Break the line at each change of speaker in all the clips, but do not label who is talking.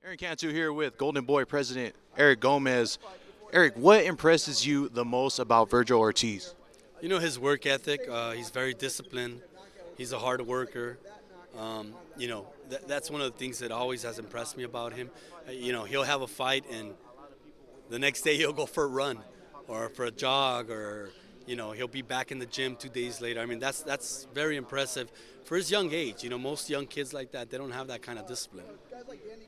Aaron Cantu here with Golden Boy President Eric Gomez. Eric, what impresses you the most about Vergil Ortiz?
You know, his work ethic. He's very disciplined. He's a hard worker. That's one of the things that always has impressed me about him. He'll have a fight and the next day he'll go for a run or for a jog, or he'll be back in the gym 2 days later. I mean, that's very impressive for his young age. Most young kids like that, they don't have that kind of discipline.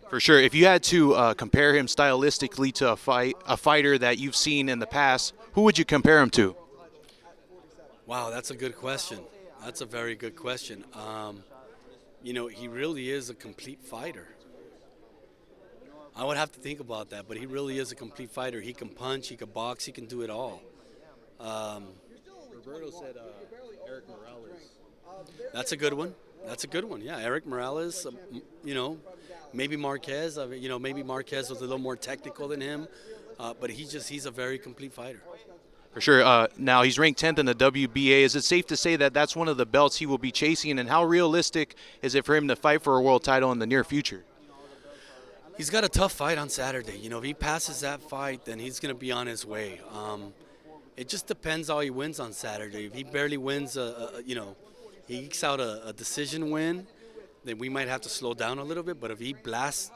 For sure. If you had to compare him stylistically to a fighter that you've seen in the past, who would you compare him to?
Wow, that's a good question. That's a very good question. He really is a complete fighter. I would have to think about that, but he really is a complete fighter. He can punch, he can box, he can do it all.
Roberto said Eric Morales.
That's a good one. That's a good one. Yeah, Eric Morales. Maybe Marquez. Maybe Marquez was a little more technical than him, but he's a very complete fighter.
For sure. Now he's ranked 10th in the WBA. Is it safe to say that that's one of the belts he will be chasing? And how realistic is it for him to fight for a world title in the near future?
He's got a tough fight on Saturday. If he passes that fight, then he's going to be on his way. It just depends how he wins on Saturday. If he barely wins, he ekes out a decision win, then we might have to slow down a little bit. But if he blasts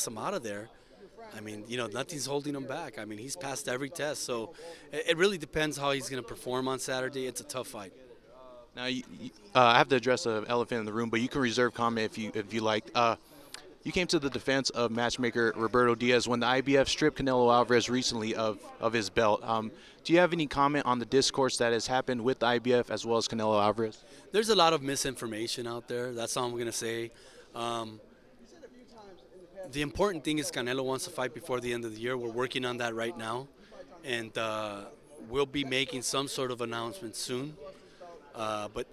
him out of there, I mean, nothing's holding him back. I mean, he's passed every test. So it really depends how he's going to perform on Saturday. It's a tough fight.
Now, I have to address the elephant in the room, but you can reserve comment if you like. You came to the defense of matchmaker Roberto Diaz when the IBF stripped Canelo Alvarez recently of his belt. Do you have any comment on the discourse that has happened with the IBF as well as Canelo Alvarez?
There's a lot of misinformation out there. That's all I'm going to say. The important thing is Canelo wants to fight before the end of the year. We're working on that right now, and we'll be making some sort of announcement soon. But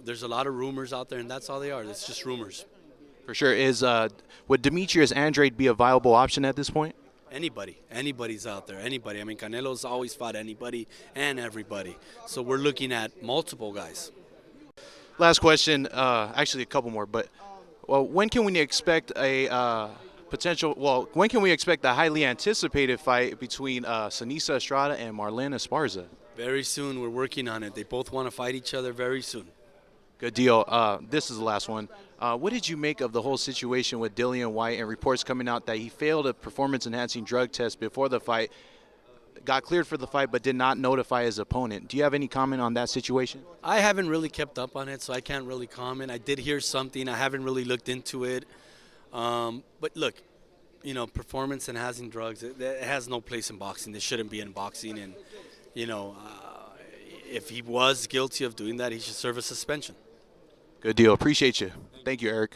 there's a lot of rumors out there, and that's all they are. It's just rumors.
For sure. Would Demetrius Andrade be a viable option at this point?
Anybody's out there. Anybody. I mean, Canelo's always fought anybody and everybody. So we're looking at multiple guys.
Last question. Actually, a couple more. But when can we expect a potential? Well, when can we expect the highly anticipated fight between Seniesa Estrada and Marlon Esparza?
Very soon. We're working on it. They both want to fight each other very soon.
Good deal. This is the last one. What did you make of the whole situation with Dillian Whyte and reports coming out that he failed a performance-enhancing drug test before the fight, got cleared for the fight, but did not notify his opponent? Do you have any comment on that situation?
I haven't really kept up on it, so I can't really comment. I did hear something. I haven't really looked into it. But look, performance-enhancing drugs, it has no place in boxing. They shouldn't be in boxing. And, if he was guilty of doing that, he should serve a suspension.
Good deal. Appreciate you. Thank you, Eric.